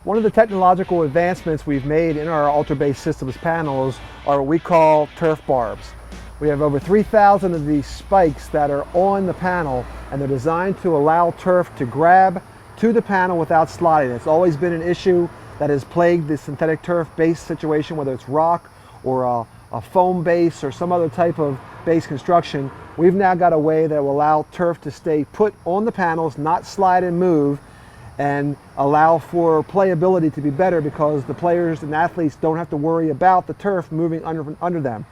One of the technological advancements we've made in our UltraBaseSystems panels are what we call turf barbs. We have over 3,000 of these spikes that are on the panel, and they're designed to allow turf to grab to the panel without sliding. It's always been an issue that has plagued the synthetic turf base situation, whether it's rock or a foam base or some other type of base construction. We've now got a way that will allow turf to stay put on the panels, not slide and move, and allow for playability to be better because the players and athletes don't have to worry about the turf moving under them.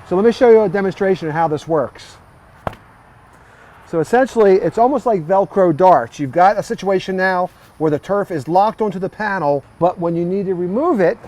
So let me show you a demonstration of how this works. So essentially, it's almost like Velcro darts. You've got a situation now where the turf is locked onto the panel, but when you need to remove it,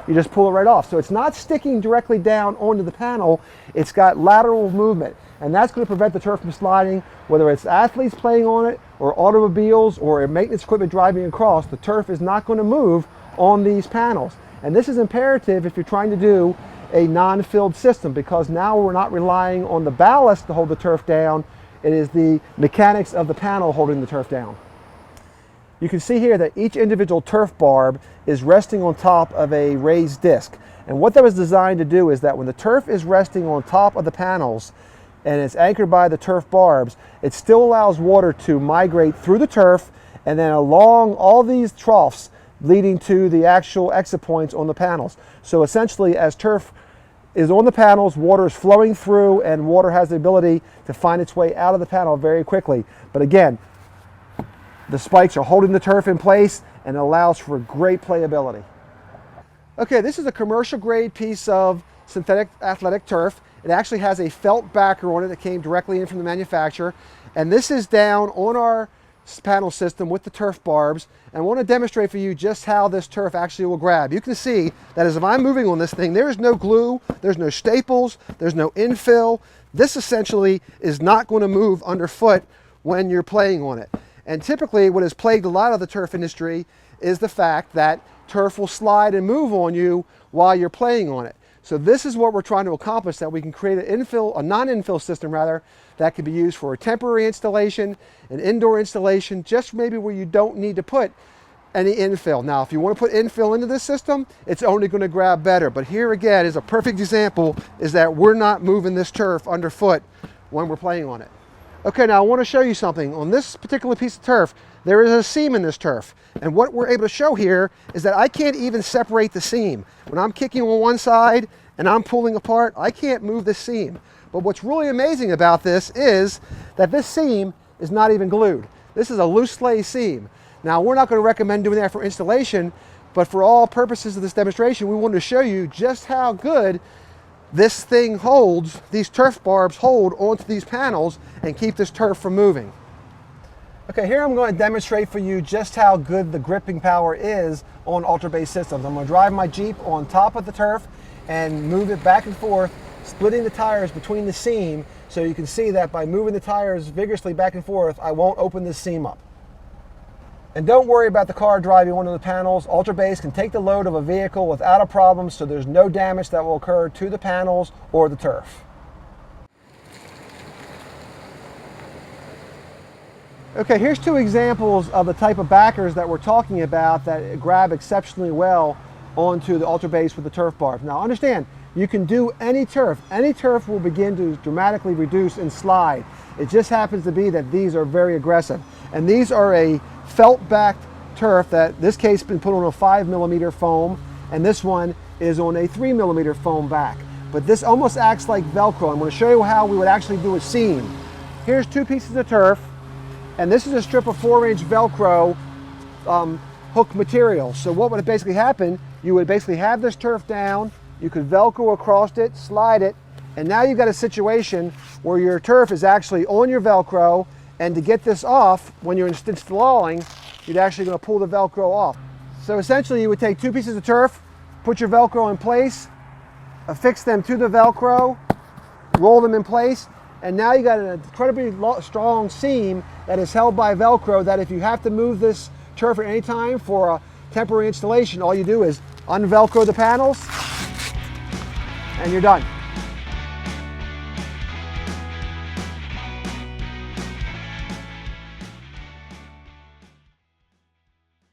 you just pull it right off. So it's not sticking directly down onto the panel, it's got lateral movement. And that's going to prevent the turf from sliding, whether it's athletes playing on it or automobiles or maintenance equipment driving across. The turf is not going to move on these panels. And this is imperative if you're trying to do a non-filled system, because now we're not relying on the ballast to hold the turf down. It is the mechanics of the panel holding the turf down. You can see here that each individual turf barb is resting on top of a raised disc. And what that was designed to do is that when the turf is resting on top of the panels and it's anchored by the turf barbs, it still allows water to migrate through the turf and then along all these troughs leading to the actual exit points on the panels. So essentially, as turf is on the panels, water is flowing through and water has the ability to find its way out of the panel very quickly. But again, the spikes are holding the turf in place and it allows for great playability. Okay, this is a commercial grade piece of synthetic athletic turf. It actually has a felt backer on it that came directly in from the manufacturer. And this is down on our panel system with the turf barbs. And I want to demonstrate for you just how this turf actually will grab. You can see that as if I'm moving on this thing, there is no glue, there's no staples, there's no infill. This essentially is not going to move underfoot when you're playing on it. And typically what has plagued a lot of the turf industry is the fact that turf will slide and move on you while you're playing on it. So this is what we're trying to accomplish, that we can create a non-infill system rather, that can be used for a temporary installation, an indoor installation, just maybe where you don't need to put any infill. Now, if you want to put infill into this system, it's only going to grab better. But here again is a perfect example, is that we're not moving this turf underfoot when we're playing on it. Okay, now I want to show you something. On this particular piece of turf, there is a seam in this turf. And what we're able to show here is that I can't even separate the seam. When I'm kicking on one side and I'm pulling apart, I can't move the seam. But what's really amazing about this is that this seam is not even glued. This is a loose lay seam. Now, we're not going to recommend doing that for installation, but for all purposes of this demonstration, we wanted to show you just how good this thing holds, these turf barbs hold onto these panels and keep this turf from moving. Okay, here I'm going to demonstrate for you just how good the gripping power is on UltraBaseSystems. I'm going to drive my Jeep on top of the turf and move it back and forth, splitting the tires between the seam, so you can see that by moving the tires vigorously back and forth, I won't open this seam up. And don't worry about the car driving onto the panels. UltraBase can take the load of a vehicle without a problem, so there's no damage that will occur to the panels or the turf. Okay, here's two examples of the type of backers that we're talking about that grab exceptionally well onto the UltraBase with the turf barbs. Now understand, you can do any turf. Any turf will begin to dramatically reduce and slide. It just happens to be that these are very aggressive. And these are a felt-backed turf that, in this case, has been put on a 5mm foam, and this one is on a 3mm foam back. But this almost acts like Velcro. I'm going to show you how we would actually do a seam. Here's two pieces of turf, and this is a strip of 4-inch Velcro hook material. So what would basically happen, you would basically have this turf down, you could Velcro across it, slide it, and now you've got a situation where your turf is actually on your Velcro, and to get this off, when you're installing, you're actually going to pull the Velcro off. So essentially you would take two pieces of turf, put your Velcro in place, affix them to the Velcro, roll them in place, and now you got an incredibly strong seam that is held by Velcro, that if you have to move this turf at any time for a temporary installation, all you do is unvelcro the panels and you're done.